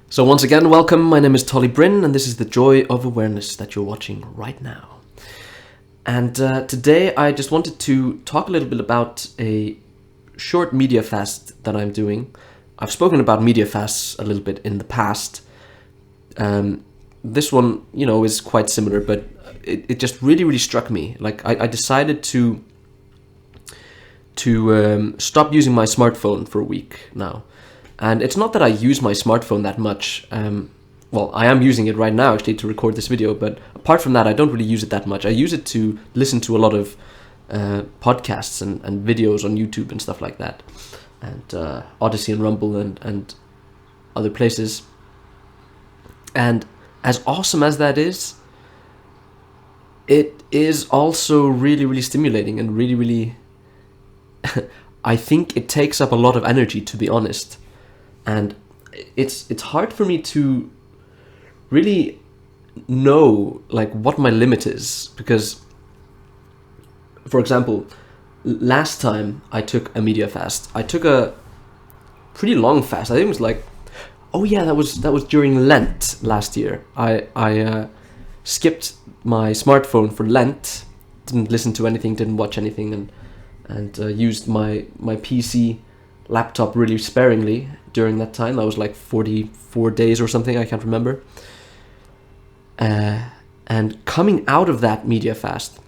So once again, welcome. My name is Tolly Bryn, and this is the Joy of Awareness that you're watching right now. And today I just wanted to talk a little bit about a short media fast that I'm doing. I've spoken about media fasts a little bit in the past. This one, is quite similar, but it just really struck me. Like I decided to stop using my smartphone for a week now. And it's not that I use my smartphone that much. Well, I am using it right now actually to record this video, but apart from that, I don't really use it that much. I use it to listen to a lot of podcasts and videos on YouTube and stuff like that, and Odyssey and Rumble and other places. And as awesome as that is, it is also really stimulating and really I think it takes up a lot of energy, to be honest. And it's hard for me to really know like what my limit is, because, for example, last time I took a media fast, I took a pretty long fast. I think it was like, that was during Lent last year. I skipped my smartphone for Lent, didn't listen to anything, didn't watch anything, and used my PC laptop really sparingly during that time. That was like 44 days or something, I can't remember. And coming out of that media fast,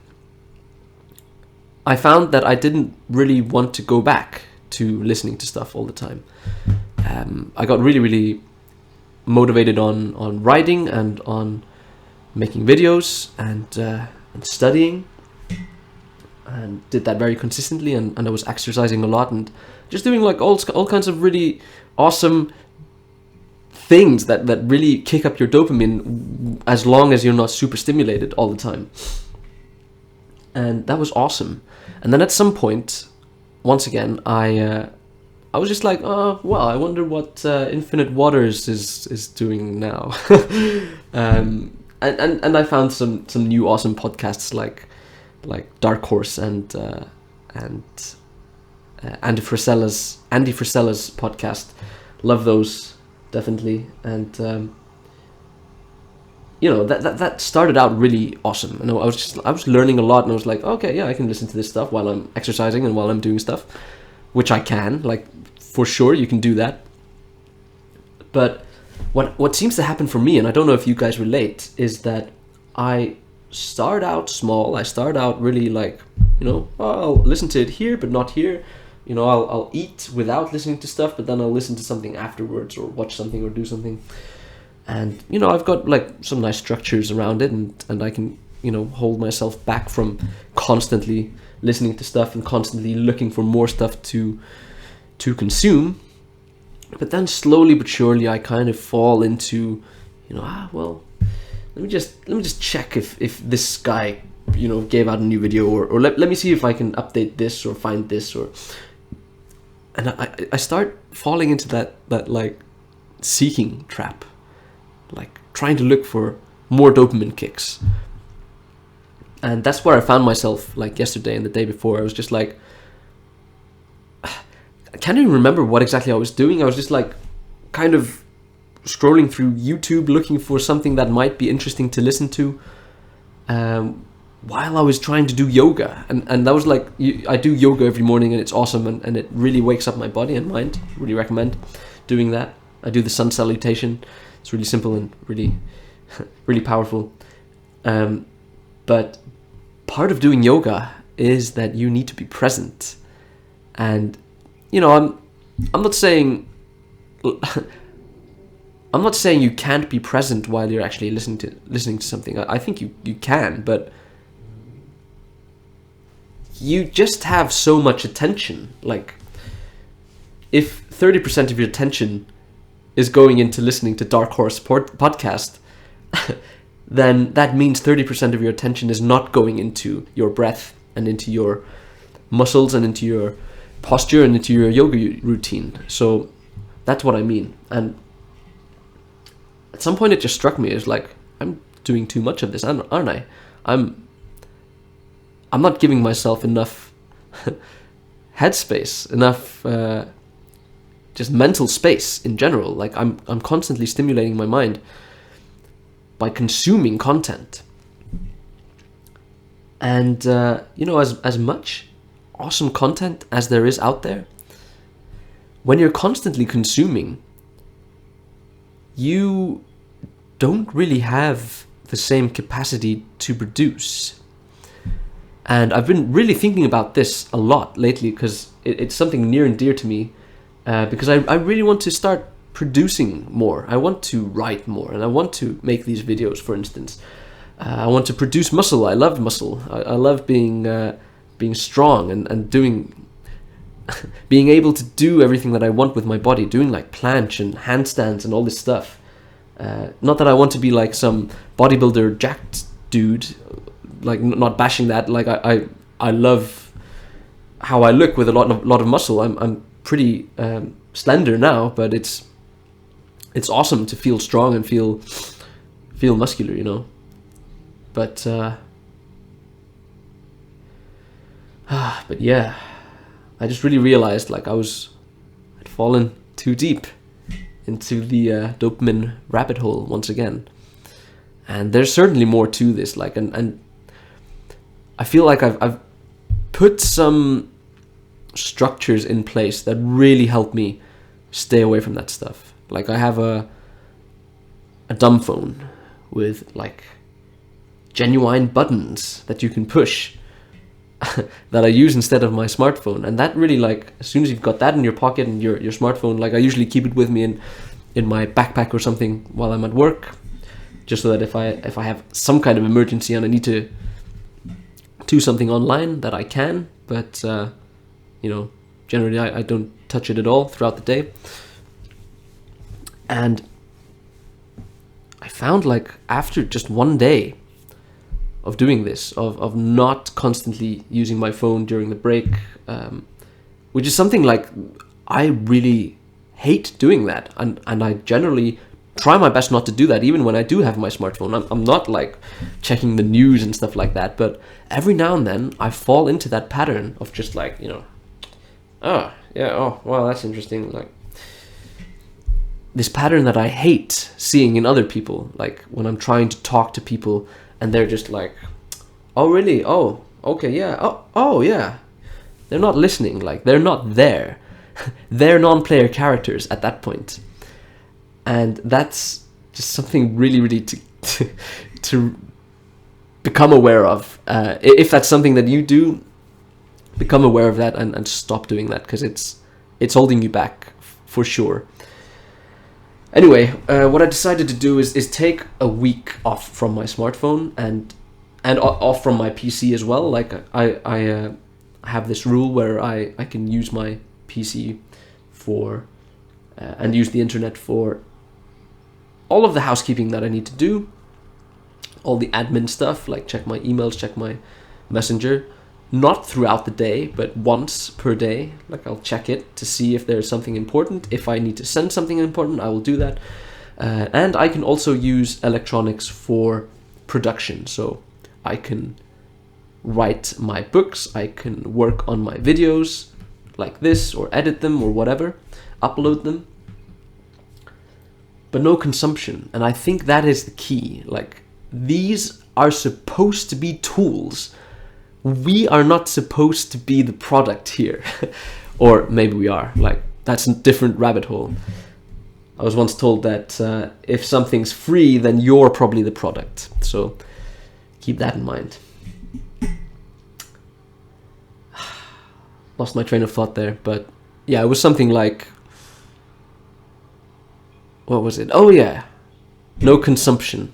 I found that I didn't really want to go back to listening to stuff all the time. I got really motivated on writing and on making videos and studying, and did that very consistently, and I was exercising a lot and just doing like all kinds of really awesome things that really kick up your dopamine as long as you're not super stimulated all the time. And that was awesome. And then at some point, once again, I was just like, oh, well, I wonder what Infinite Waters is doing now. and I found some new awesome podcasts like Dark Horse and Andy Frisella's podcast. Love those, definitely. And that started out really awesome. And I was learning a lot, and I was like, okay, yeah, I can listen to this stuff while I'm exercising and while I'm doing stuff, which I can, like, for sure you can do that. But what seems to happen for me, and I don't know if you guys relate, is that I start out small. I start out really like, I'll listen to it here but not here. I'll eat without listening to stuff, but then I'll listen to something afterwards, or watch something, or do something. And I've got like some nice structures around it, and I can hold myself back from constantly listening to stuff and constantly looking for more stuff to consume. But then slowly but surely I kind of fall into let me just check if this guy gave out a new video, or let me see if I can update this or find this, and I start falling into that like seeking trap, like trying to look for more dopamine kicks. And that's where I found myself like yesterday and the day before. I was just like, I can't even remember what exactly I was doing. I was just like kind of scrolling through YouTube looking for something that might be interesting to listen to, while I was trying to do yoga. And that was like, I do yoga every morning, and it's awesome, and it really wakes up my body and mind. Really recommend doing that. I do the sun salutation. It's really simple and really really powerful. But part of doing yoga is that you need to be present. And I'm not saying you can't be present while you're actually listening to something. I think you can, but you just have so much attention. Like, if 30% of your attention is going into listening to Dark Horse podcast, then that means 30% of your attention is not going into your breath and into your muscles and into your posture and into your yoga routine. So that's what I mean. And at some point it just struck me as like, I'm doing too much of this, aren't I? I'm not giving myself enough headspace, enough just mental space in general. Like I'm constantly stimulating my mind by consuming content. And you know, as much awesome content as there is out there, when you're constantly consuming, you don't really have the same capacity to produce. And I've been really thinking about this a lot lately, because it's something near and dear to me, because I really want to start producing more. I want to write more, and I want to make these videos, for instance. I want to produce muscle. I love muscle. I love being strong and doing being able to do everything that I want with my body, doing like planche and handstands and all this stuff. Not that I want to be like some bodybuilder jacked dude, like not bashing that. Like I love how I look with a lot of muscle. I'm pretty slender now, but it's awesome to feel strong and feel muscular, you know. But yeah, I just really realized like I'd fallen too deep into the dopamine rabbit hole once again. And there's certainly more to this, like, and I feel like I've put some structures in place that really help me stay away from that stuff. Like, I have a dumb phone with like genuine buttons that you can push that I use instead of my smartphone. And that really, like, as soon as you've got that in your pocket and your smartphone, like, I usually keep it with me in my backpack or something while I'm at work, just so that if I have some kind of emergency and I need to do something online, that I can. But you know, generally I don't touch it at all throughout the day. And I found, like, after just one day of doing this, of not constantly using my phone during the break, which is something like I really hate doing that, and I generally try my best not to do that, even when I do have my smartphone. I'm not like checking the news and stuff like that, but every now and then I fall into that pattern of just like, you know, oh yeah, oh wow, that's interesting, like this pattern that I hate seeing in other people, like when I'm trying to talk to people and they're just like, oh really, oh okay, yeah, oh yeah, they're not listening, like they're not there. They're non-player characters at that point. And that's just something really, really to become aware of. If that's something that you do, become aware of that and stop doing that, because it's holding you back for sure. Anyway, what I decided to do is take a week off from my smartphone and off from my PC as well. Like I have this rule where I can use my PC for and use the internet for all of the housekeeping that I need to do, all the admin stuff, like check my emails, check my messenger, not throughout the day, but once per day. Like, I'll check it to see if there's something important. If I need to send something important, I will do that. And I can also use electronics for production. So I can write my books, I can work on my videos like this, or edit them or whatever, upload them. But no consumption. And I think that is the key. Like, these are supposed to be tools. We are not supposed to be the product here. Or maybe we are. Like, that's a different rabbit hole. I was once told that if something's free, then you're probably the product. So keep that in mind. Lost my train of thought there. But yeah, it was something like, what was it? Oh yeah, no consumption.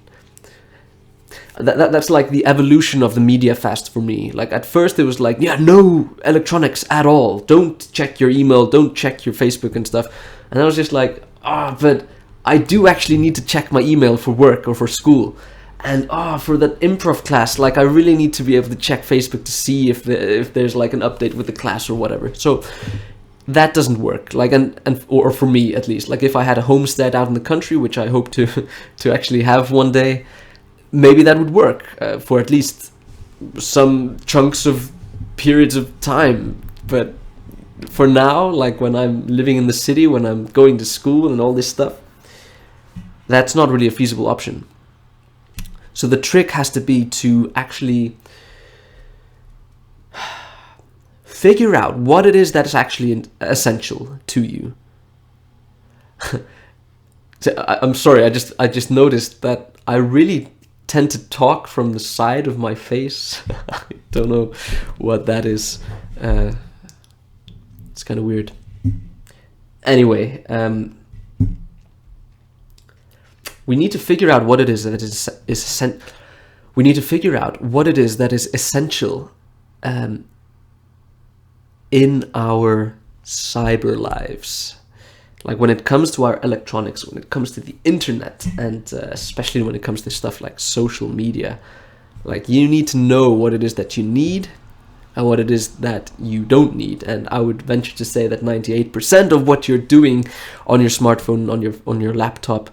That's like the evolution of the media fast for me. Like, at first it was like, yeah, no electronics at all. Don't check your email, don't check your Facebook and stuff. And I was just like, but I do actually need to check my email for work or for school. And for that improv class, like, I really need to be able to check Facebook to see if there's like an update with the class or whatever. So that doesn't work. Like, or for me at least. Like, if I had a homestead out in the country, which I hope to actually have one day, maybe that would work for at least some chunks of periods of time. But for now, like when I'm living in the city, when I'm going to school and all this stuff, that's not really a feasible option. So the trick has to be to actually figure out what it is that is actually essential to you. I'm sorry, I just noticed that I really tend to talk from the side of my face. I don't know what that is. It's kind of weird. Anyway, we need to figure out what it is that we need to figure out what it is that is essential in our cyber lives. Like when it comes to our electronics, when it comes to the internet, and especially when it comes to stuff like social media, like you need to know what it is that you need and what it is that you don't need. And I would venture to say that 98% of what you're doing on your smartphone, on your laptop,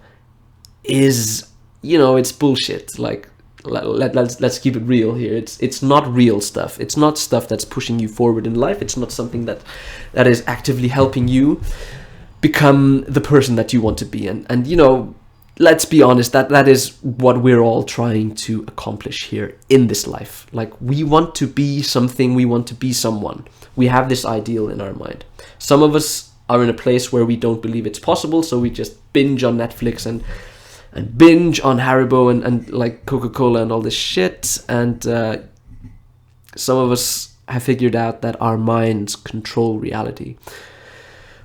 is, you know, it's bullshit. Like let's keep it real here. It's not real stuff. It's not stuff that's pushing you forward in life. It's not something that is actively helping you become the person that you want to be. And you know, let's be honest, that is what we're all trying to accomplish here in this life. Like we want to be something, we want to be someone. We have this ideal in our mind. Some of us are in a place where we don't believe it's possible, so we just binge on Netflix and binge on Haribo and like Coca-Cola and all this shit. And some of us have figured out that our minds control reality,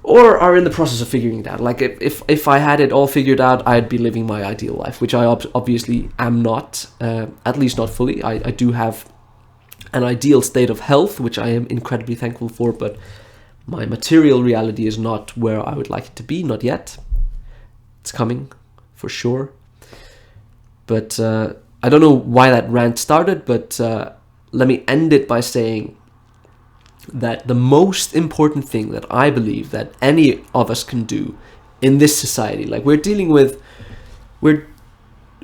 or are in the process of figuring it out. Like if I had it all figured out, I'd be living my ideal life, which I obviously am not, at least not fully. I do have an ideal state of health, which I am incredibly thankful for, but my material reality is not where I would like it to be, not yet. It's coming, for sure. But I don't know why that rant started, but let me end it by saying that the most important thing that I believe that any of us can do in this society, like we're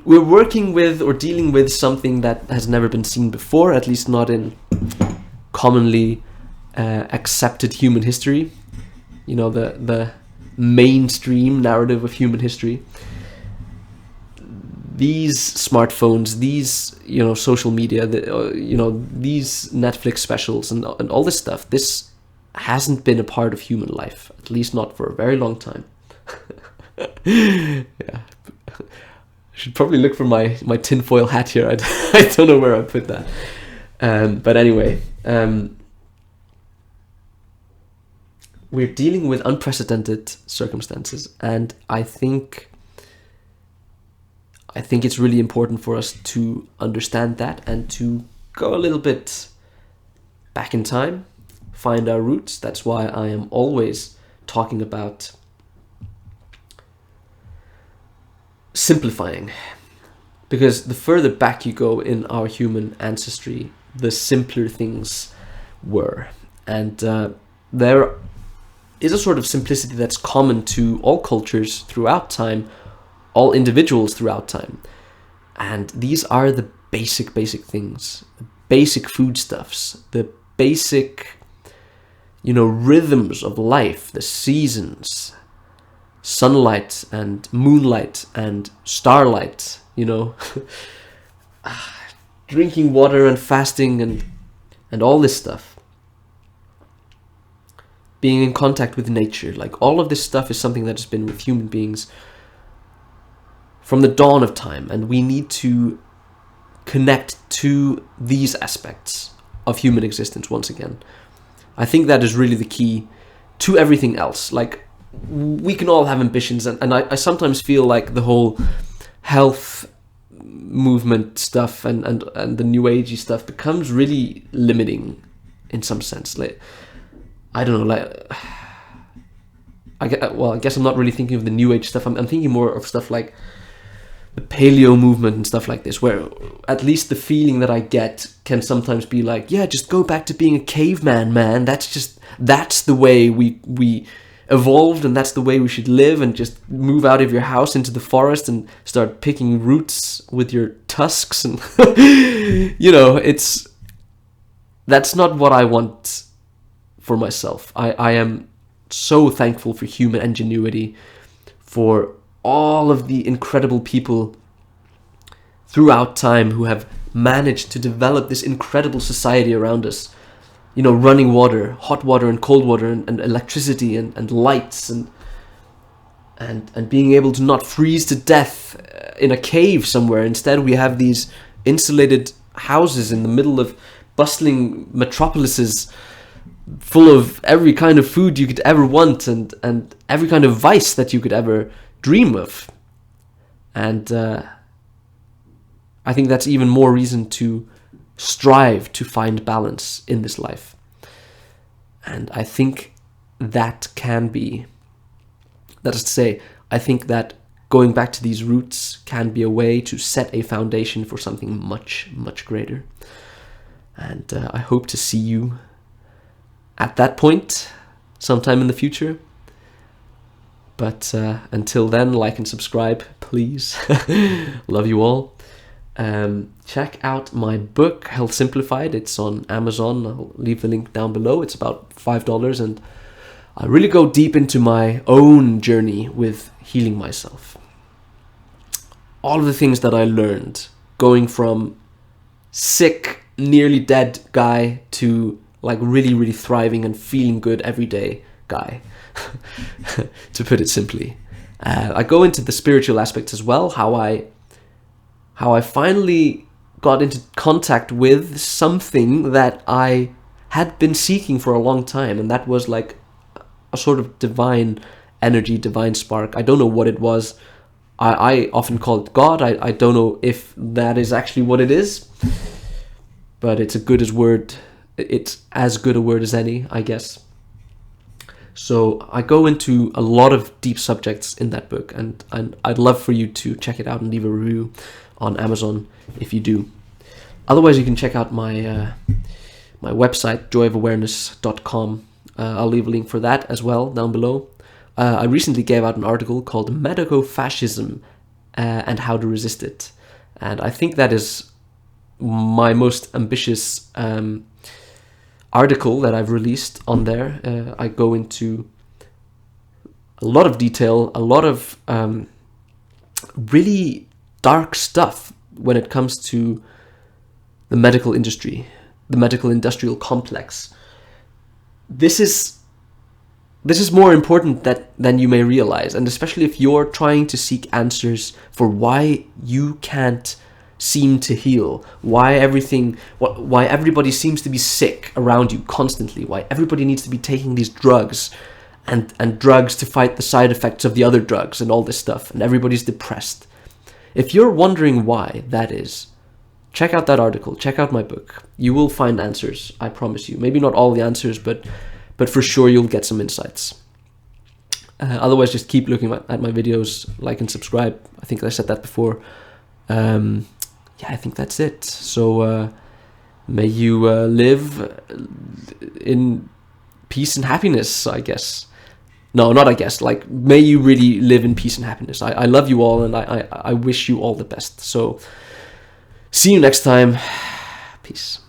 working with or dealing with something that has never been seen before, at least not in commonly accepted human history, you know, the mainstream narrative of human history. These smartphones, these, you know, social media, you know, these Netflix specials and all this stuff, this hasn't been a part of human life, at least not for a very long time. Yeah, I should probably look for my tinfoil hat here. I don't know where I put that. But anyway, we're dealing with unprecedented circumstances, and I think it's really important for us to understand that and to go a little bit back in time, find our roots. That's why I am always talking about simplifying, because the further back you go in our human ancestry, the simpler things were. And there is a sort of simplicity that's common to all cultures throughout time, all individuals throughout time. And these are the basic things, the basic foodstuffs, the basic, you know, rhythms of life, the seasons, sunlight and moonlight and starlight, you know, drinking water and fasting and all this stuff. Being in contact with nature, like all of this stuff is something that has been with human beings from the dawn of time, and we need to connect to these aspects of human existence once again. I think that is really the key to everything else. Like, we can all have ambitions, and I sometimes feel like the whole health movement stuff and the new agey stuff becomes really limiting in some sense. Like, I don't know, like, I guess I'm not really thinking of the new age stuff. I'm thinking more of stuff like the paleo movement and stuff like this, where at least the feeling that I get can sometimes be like, yeah, just go back to being a caveman, man. That's the way we evolved, and that's the way we should live, and just move out of your house into the forest and start picking roots with your tusks. And you know, that's not what I want for myself. I am so thankful for human ingenuity, for all of the incredible people throughout time who have managed to develop this incredible society around us. You know, running water, hot water and cold water, and electricity and lights, and being able to not freeze to death in a cave somewhere. Instead, we have these insulated houses in the middle of bustling metropolises full of every kind of food you could ever want, and every kind of vice that you could ever dream of. And I think that's even more reason to strive to find balance in this life. And I think that can be, that is to say, I think that going back to these roots can be a way to set a foundation for something much, much greater. And I hope to see you at that point sometime in the future. But until then, like and subscribe, please. Love you all. Check out my book, Health Simplified. It's on Amazon. I'll leave the link down below. It's about $5, and I really go deep into my own journey with healing myself. All of the things that I learned, going from sick, nearly dead guy to like really, really thriving and feeling good every day guy, to put it simply. I go into the spiritual aspects as well, how I finally got into contact with something that I had been seeking for a long time, and that was like a sort of divine energy, divine spark. I don't know what it was. I often call it God. I don't know if that is actually what it is, but it's as good a word as any, I guess. So I go into a lot of deep subjects in that book, and I'd love for you to check it out and leave a review on Amazon if you do. Otherwise, you can check out my my website, joyofawareness.com. I'll leave a link for that as well down below. I recently gave out an article called Medico-Fascism and How to Resist It. And I think that is my most ambitious article that I've released on there. I go into a lot of detail, a lot of really dark stuff when it comes to the medical industry, the medical industrial complex. This is more important than you may realize, and especially if you're trying to seek answers for why you can't seem to heal, why everybody seems to be sick around you constantly, why everybody needs to be taking these drugs and drugs to fight the side effects of the other drugs and all this stuff, and everybody's depressed. If you're wondering why that is, check out that article, check out my book. You will find answers, I promise you. Maybe not all the answers, but for sure you'll get some insights. Otherwise, just keep looking at my videos, like and subscribe. I think I said that before. Yeah, I think that's it. So may you live in peace and happiness, I guess. No, not I guess. Like, may you really live in peace and happiness. I love you all, and I wish you all the best. So see you next time. Peace.